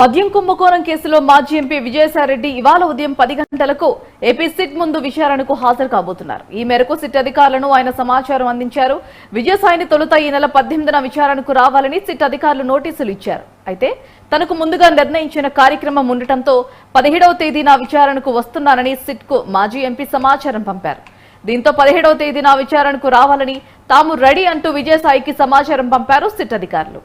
మద్యం కుంభకోణం కేసులో మాజీ ఎంపీ విజయసాయిరెడ్డి ఇవాళ ఉదయం 10 గంటలకు ఏపీ సిట్ ముందు విచారణకు హాజరు కాబోతున్నారు. ఈ మేరకు సిట్ అధికారులను ఆయన సమాచారం అందించారు. విజయసాయిని తొలుత ఈ నెల 18న విచారణకు రావాలని సిట్ అధికారులు నోటీసులు ఇచ్చారు. అయితే తనకు ముందుగా నిర్ణయించిన కార్యక్రమం ఉండటంతో 17వ తేదీన విచారణకు వస్తున్నానని సిట్ కు మాజీ ఎంపీ సమాచారం పంపారు. దీంతో 17వ తేదీన విచారణకు రావాలని తాము రెడీ అంటూ విజయసాయికి సమాచారం పంపారు సిట్ అధికారులు.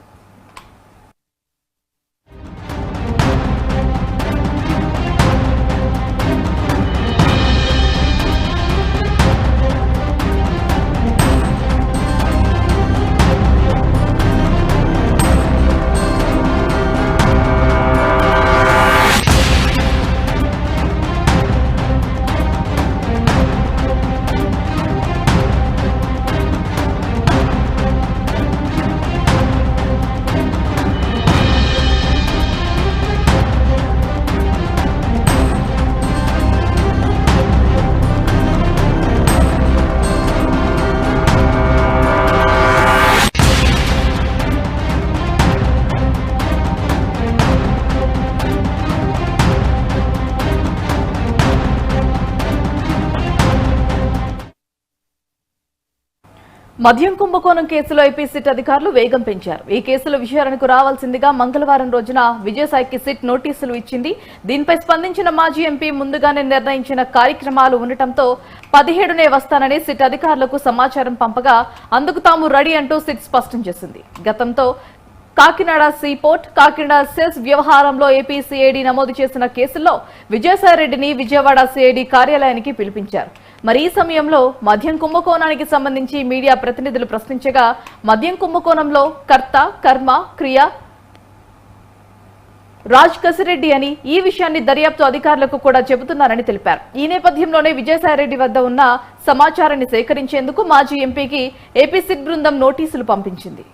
మద్యం కుంభకోణం కేసులో ఏపీ సిట్ అధికారులు వేగం పెంచారు. ఈ కేసులో విచారణకు రావాల్సిందిగా మంగళవారం రోజున విజయసాయికి సిట్ నోటీసులు ఇచ్చింది. దీనిపై స్పందించిన మాజీ ఎంపీ ముందుగానే నిర్ణయించిన కార్యక్రమాలు ఉండటంతో 17నే వస్తానని సిట్ అధికారులకు సమాచారం పంపగా అందుకు తాము రెడీ అంటూ సిట్ స్పష్టం చేసింది. గతంతో కాకినాడ సీపోర్ట్, కాకినాడ సెస్ వ్యవహారంలో ఏపీ సిఐడి నమోదు చేసిన కేసుల్లో విజయసాయిరెడ్డిని విజయవాడ సిఐడి కార్యాలయానికి పిలిపించారు. మరి ఈ సమయంలో మద్యం కుంభకోణానికి సంబంధించి మీడియా ప్రతినిధులు ప్రశ్నించగా మద్యం కుంభకోణంలో కర్త, కర్మ, క్రియ రాజ్ కసిరెడ్డి అని ఈ విషయాన్ని దర్యాప్తు అధికారులకు కూడా చెబుతున్నారని తెలిపారు. ఈ నేపథ్యంలోనే విజయసాయిరెడ్డి వద్ద ఉన్న సమాచారాన్ని సేకరించేందుకు మాజీ ఎంపీకి ఏపీ సిట్ బృందం నోటీసులు పంపించింది.